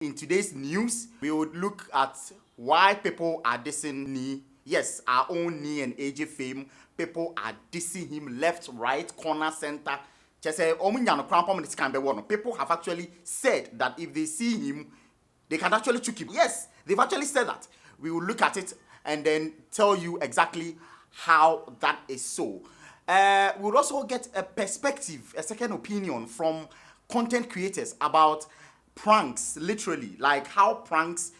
In today's news, we would look at why people are dissing Nii. Yes, our own Nii and AJ fame. People are dissing him left, right, corner, center. People have actually said that if they see him, they can actually choke him. Yes, they've actually said that. We will look at it and then tell you exactly how that is so. We'll also get a perspective, a second opinion from content creators about pranks, literally, like how pranks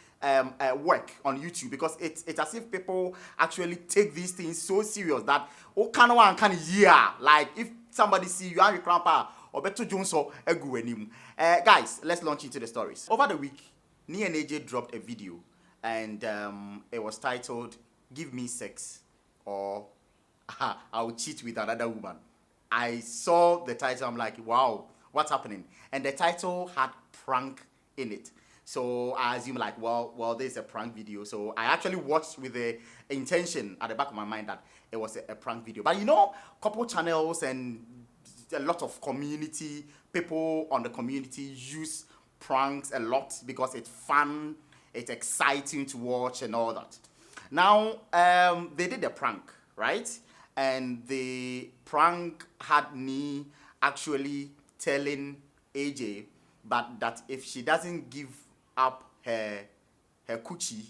work on YouTube, because it's as if people actually take these things so serious that like if somebody see you and your grandpa or better Jones or guys, let's launch into the stories. Over the week, Nii and AJ dropped a video and it was titled "Give Me Sex" or "I'll cheat with another woman." I saw the title, I'm like, wow, what's happening? And the title had prank in it. So I assume like, well, this is a prank video. So I actually watched with the intention at the back of my mind that it was a prank video. But you know, couple channels and a lot of community, people on the community use pranks a lot because it's fun, it's exciting to watch and all that. Now, they did a prank, right? And the prank had Nii actually telling AJ but that if she doesn't give up her coochie,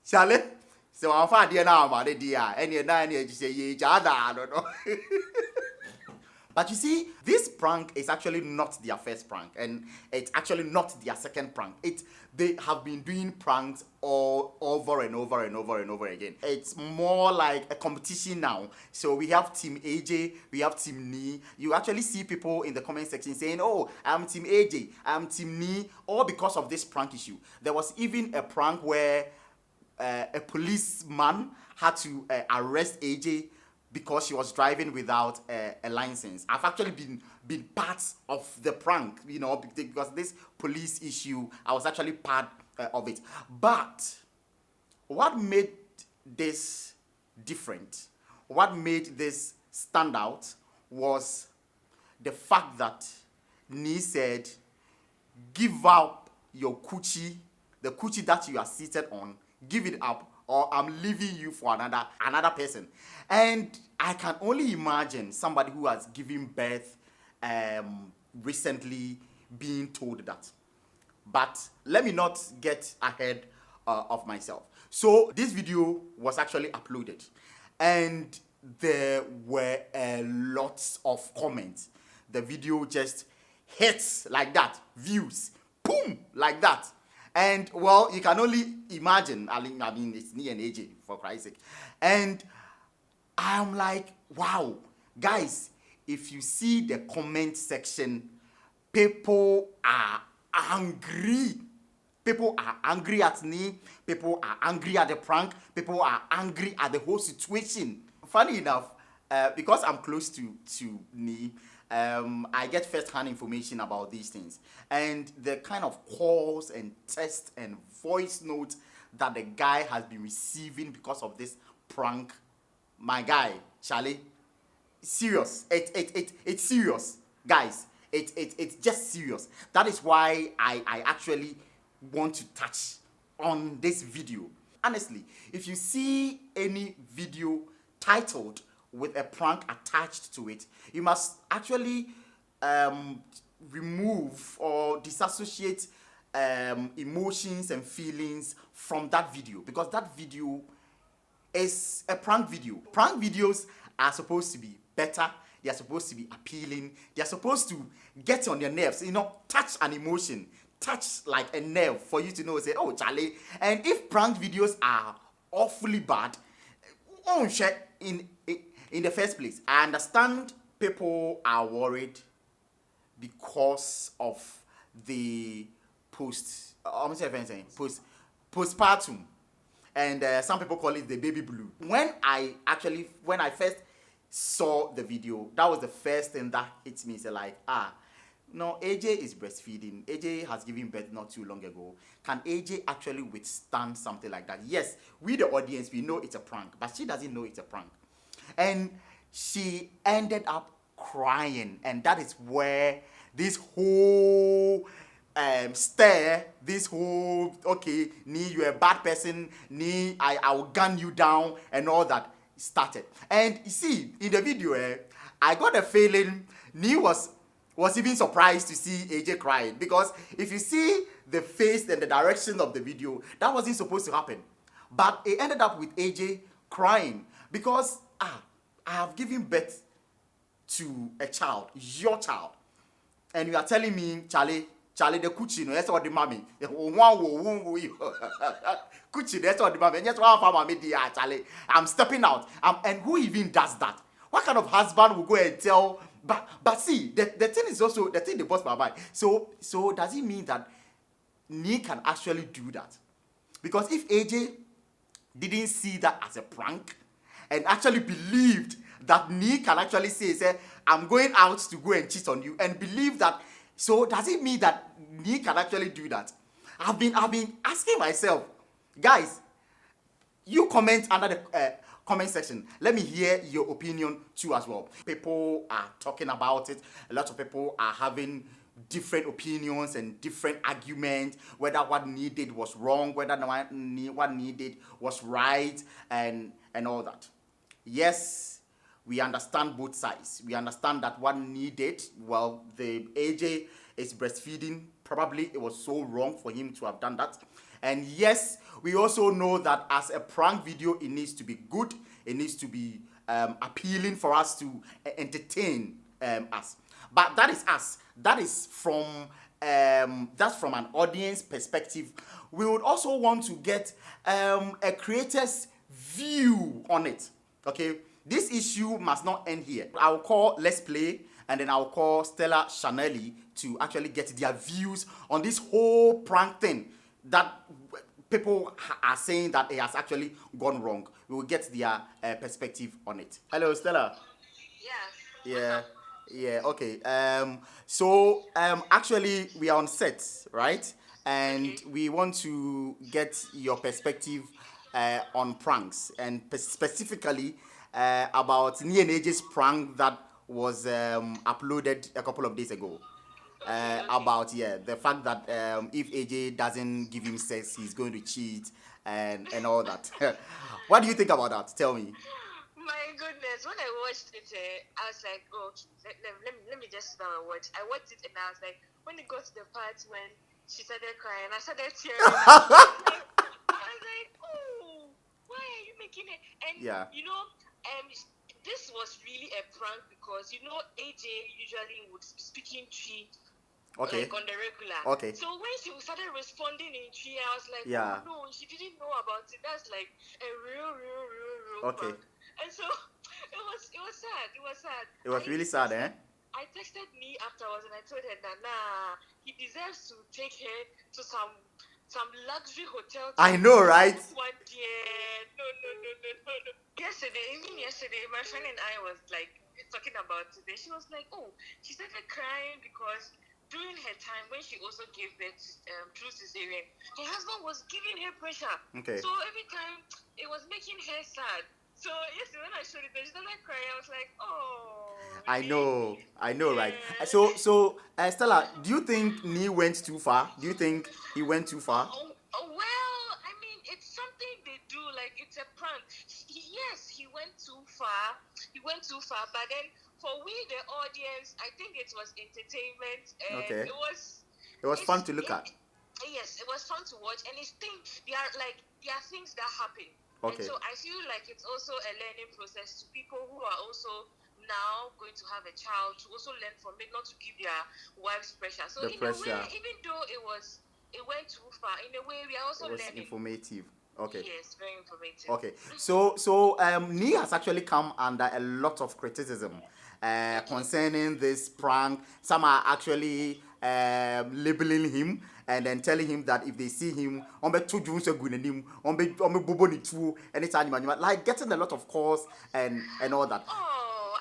Charlie, so I'm fine now, my dear, and you're not you say I don't know. But you see, this prank is actually not their first prank, and it's actually not their second prank. They have been doing pranks all over and over and over and over again. It's more like a competition now. So we have Team AJ, we have Team Nii. You actually see people in the comment section saying, "Oh, I'm Team AJ, I'm Team Nii," all because of this prank issue. There was even a prank where a policeman had to arrest AJ because she was driving without a license. I've actually been part of the prank, you know, because this police issue, I was actually part of it. But what made this different, what made this stand out was the fact that Nii said, "Give up your coochie, the coochie that you are seated on, give it up, or I'm leaving you for another person." And I can only imagine somebody who has given birth recently being told that. But let me not get ahead of myself. So this video was actually uploaded and there were lots of comments. The video just hits like that, views, boom, like that. And well, you can only imagine, I mean, it's Nii and AJ, for Christ's sake. And I'm like, wow, guys, if you see the comment section, people are angry. People are angry at Nii, people are angry at the prank, people are angry at the whole situation. Funny enough, because I'm close to Nii, I get first-hand information about these things. And the kind of calls and texts and voice notes that the guy has been receiving because of this prank, my guy, Charlie, serious. It's serious, guys. It's just serious. That is why I actually want to touch on this video. Honestly, if you see any video titled with a prank attached to it, you must actually remove or disassociate emotions and feelings from that video, because that video is a prank video. Prank videos are supposed to be better, they are supposed to be appealing, they are supposed to get on your nerves, you know, touch an emotion, touch like a nerve for you to know, say, "Oh, Charlie." And if prank videos are awfully bad, in the first place, I understand people are worried because of the postpartum, and some people call it the baby blue. When I first saw the video, that was the first thing that hit me. Say like, no, AJ is breastfeeding. AJ has given birth not too long ago. Can AJ actually withstand something like that? Yes, we the audience, we know it's a prank, but she doesn't know it's a prank. And she ended up crying, and that is where this whole stare, this whole okay, Nii, you're a bad person, Nii, I'll gun you down and all that started. And you see in the video, I got a feeling Nii was even surprised to see AJ crying, because if you see the face and the direction of the video, that wasn't supposed to happen. But it ended up with AJ crying because I have given birth to a child, your child, and you are telling me, Charlie, the kuchi no, that's what the mommy. Kuchi, that's what the mommy. And that's why I'm Charlie. I'm stepping out. And who even does that? What kind of husband will go and tell? But see, the thing is also the thing they bust my mind. So does it mean that Nii can actually do that? Because if AJ didn't see that as a prank and actually believed that Nii can actually say, I'm going out to go and cheat on you, and believe that, so does it mean that Nii can actually do that? I've been asking myself, guys, you comment under the comment section. Let me hear your opinion too as well. People are talking about it. A lot of people are having different opinions and different arguments, whether what Nii did was wrong, whether what Nii did was right, and all that. Yes, we understand both sides. We understand that what Nii did, well, the AJ is breastfeeding. Probably it was so wrong for him to have done that. And yes, we also know that as a prank video, it needs to be good. It needs to be appealing for us to entertain us. But that is us. That is from that's from an audience perspective. We would also want to get a creator's view on it. Okay, this issue must not end here. I'll call Lesplay and then I'll call Stella Shanelly to actually get their views on this whole prank thing that people are saying that it has actually gone wrong. We will get their perspective on it. Hello, Stella. Yeah, okay. Actually we are on set, right? And we want to get your perspective on pranks, and specifically about Nii and AJ's prank that was uploaded a couple of days ago. About the fact that if AJ doesn't give him sex, he's going to cheat and all that. What do you think about that? Tell me. My goodness, when I watched it, I was like, oh, let me just watch. I watched it and I was like, when it got to the part when she started crying, I started tearing. I was like, oh, why are you making it? And you know, this was really a prank because you know AJ usually would speak in tree. Okay. Like on the regular. Okay. So when she started responding in tree, I was like, oh no, she didn't know about it. That's like a real okay. prank. And so it was sad. It was sad. It was really sad, eh? I texted Nii afterwards and I told her that he deserves to take her to some luxury hotel. I know, right? One year. No. Even yesterday, my friend and I was like talking about it. She was like, oh, she started crying because during her time when she also gave birth through cesarean, her husband was giving her pressure. Okay. So every time it was making her sad. So yesterday when I showed it, she started crying. I was like, oh. Really? I know, right? So Stella, do you think Nii went too far? Do you think he went too far? Well, I mean, it's something they do. Like it's a prank. Yes, he went too far. But then for we, the audience, I think it was entertainment. And okay. It was fun to look at. Yes, it was fun to watch, and there are things that happen. Okay. And so I feel like it's also a learning process to people who are also now going to have a child, to also learn from it, not to give their wives pressure. So in a way, even though it went too far, in a way we are also learning. Informative. Okay. Yes, very informative. Okay. So Nii has actually come under a lot of criticism concerning this prank. Some are actually labeling him and then telling him that if they see him like getting a lot of calls and all that. Oh,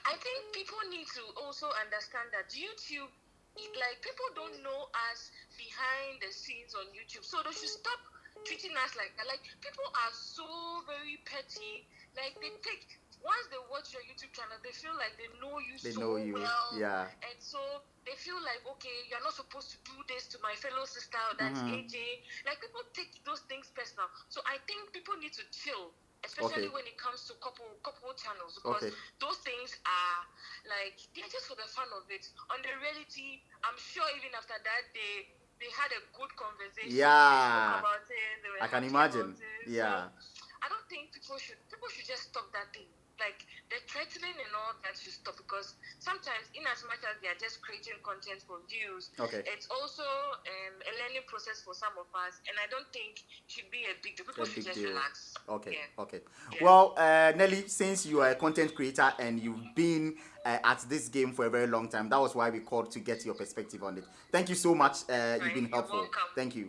I think people need to also understand that YouTube, like, people don't know us behind the scenes on YouTube, so they should stop treating us like that. Like, people are so very petty. Like, they take once they watch your YouTube channel, they feel like they know you They so know you. well. Yeah. And so they feel like, okay, you're not supposed to do this to my fellow sister, that's AJ. Like, people take those things personal. So I think people need to chill, especially when it comes to couple channels, because those things are like, they're just for the fun of it. On the reality, I'm sure even after that, they had a good conversation. Yeah. They spoke about it. They were I can happy imagine. about it. Yeah. So I don't think people should just stop that thing. Like, the threatening and all that should stop, because sometimes, in as much as they are just creating content for views, it's also a learning process for some of us, and I don't think it should be a big deal. People should just relax. Okay. Yeah. Well, Nelly, since you are a content creator and you've been at this game for a very long time, that was why we called to get your perspective on it. Thank you so much. You've been helpful. Welcome. Thank you.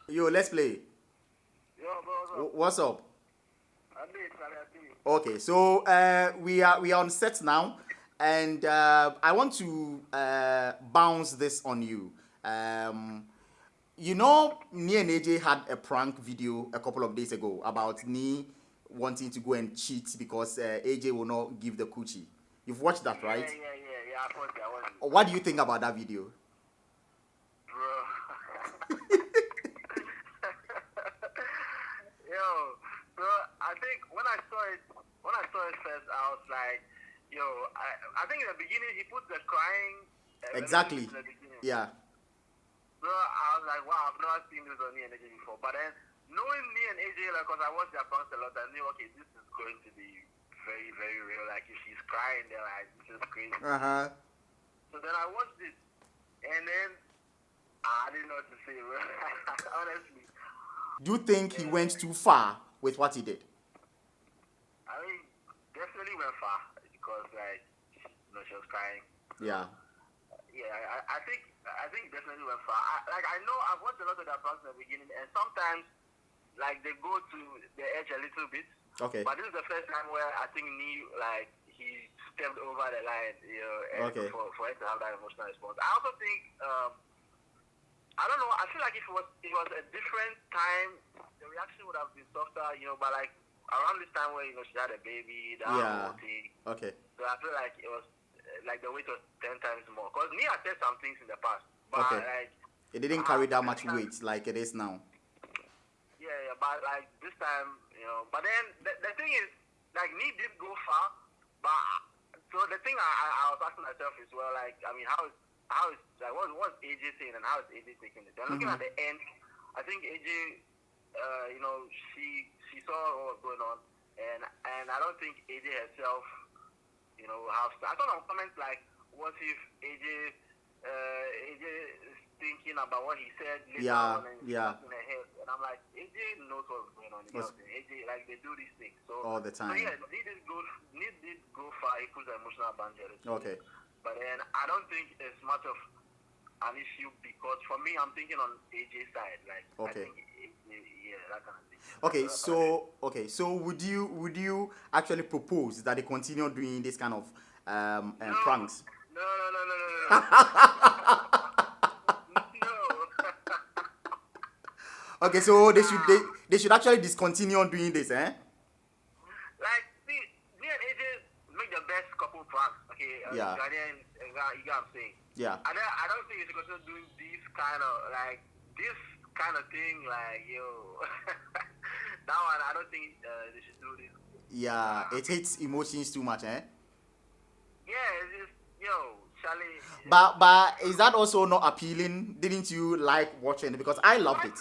Yo, let's play. Yo, bro, What's up? I'm Okay, so we are on set now, and I want to bounce this on you. You know, Nii and AJ had a prank video a couple of days ago about Nii wanting to go and cheat because AJ will not give the coochie. You've watched that, right? Yeah. I watched it. What do you think about that video? Bro. Yo, bro, I think when I saw it first, I was like, yo, I think in the beginning he put the crying. Exactly. In the beginning. Yeah. Bro, I was like, wow, I've never seen this on Nii and AJ before. But then, knowing Nii and AJ, like, because I watched their songs a lot, I knew, okay, this is going to be very, very real. Like, if she's crying, they're like, this is crazy. So then I watched it, and then I didn't know what to say, bro. Honestly. Do you think he went too far with what he did? I mean, definitely went far because, like, she was crying. Yeah. Yeah, I think definitely went far. I know I've watched a lot of their songs in the beginning, and sometimes, like, they go to the edge a little bit. Okay. But this is the first time where I think Nii, like, he stepped over the line, you know, and for it to have that emotional response. I also think, I don't know, I feel like if it was a different time, the reaction would have been softer, you know, but, like, around this time where, you know, she had a baby, that whole thing. Okay. So I feel like it was, like, the weight was 10 times more. Because Nii had said some things in the past, but, like... It didn't carry that much weight like it is now. Yeah, but, like, this time, you know... But then, the thing is, like, Nii did go far, but... So the thing I was asking myself is, well, like, I mean, how is like, what's AJ saying and how is AJ taking it? Then looking at the end, I think AJ, you know, she saw what was going on, and I don't think AJ herself, you know, I saw some comments like, what if AJ is thinking about what he said later on and in her head, and I'm like, AJ knows what's going on. You know, AJ, like, they do these things all the time. So yeah, Nii did go far. He put the emotional boundary. Okay. But then I don't think it's much of an issue because for me, I'm thinking on AJ's side. Like, I think, that kind of thing. So would you actually propose that they continue doing this kind of pranks? No. Okay, so they should actually discontinue doing this, eh? Like, see, me and AJ make the best couple pranks. Okay, you get what I'm saying? Yeah. I don't think it's because doing this kind of thing, like, yo. That one, I don't think they should do this. Yeah, it hits emotions too much, eh? Yeah, it's just, yo, Charlie. But is that also not appealing? Didn't you like watching it? Because I loved it.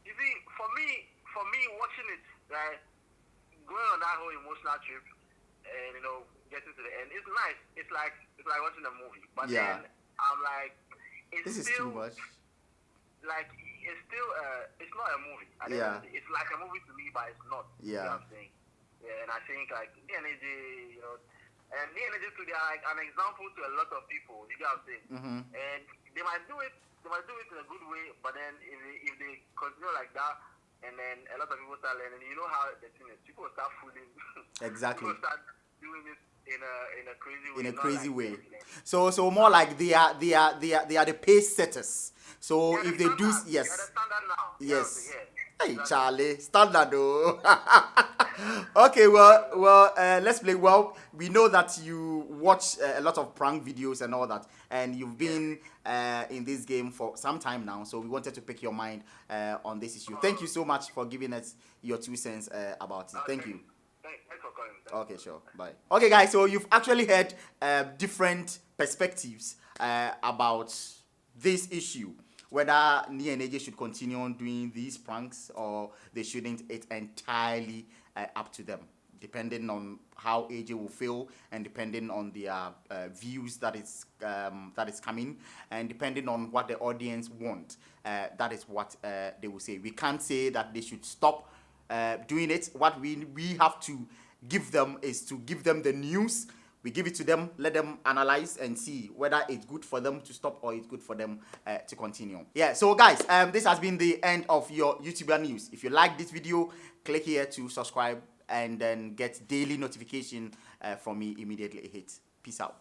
You see, for me, watching it, right, going on that whole emotional trip, and, you know, getting to the end, it's nice. It's like watching a movie. But then I'm like, this is too much. Like, it's still it's not a movie. It's like a movie to me, but it's not. You know what I'm saying? Yeah, and I think, like, Nii and AJ, you know, and Nii and AJ today are like an example to a lot of people. You know what I'm saying? And they might do it in a good way, but then if they continue like that, and then a lot of people start learning, you know how the thing is, people start fooling. Exactly. People start doing it in a crazy way. In a crazy way. So more like they are the pace setters. So if they do, yes. Hey, Charlie, standard though. Okay, well, let's play. Well, we know that you watch a lot of prank videos and all that, and you've been in this game for some time now. So we wanted to pick your mind on this issue. Thank you so much for giving us your 2 cents about it. Thank you. Thanks for calling. Okay, sure. Bye. Okay, guys. So you've actually heard different perspectives about this issue. Whether Nii and AJ should continue on doing these pranks or they shouldn't, it's entirely up to them, depending on how AJ will feel and depending on their views that is coming, and depending on what the audience want. That is what they will say. We can't say that they should stop doing it. What we have to give them is to give them the news. We give it to them, let them analyze and see whether it's good for them to stop or it's good for them to continue. Yeah, so guys, this has been the end of your YouTuber news. If you like this video, click here to subscribe and then get daily notification from me immediately it hits. Peace out.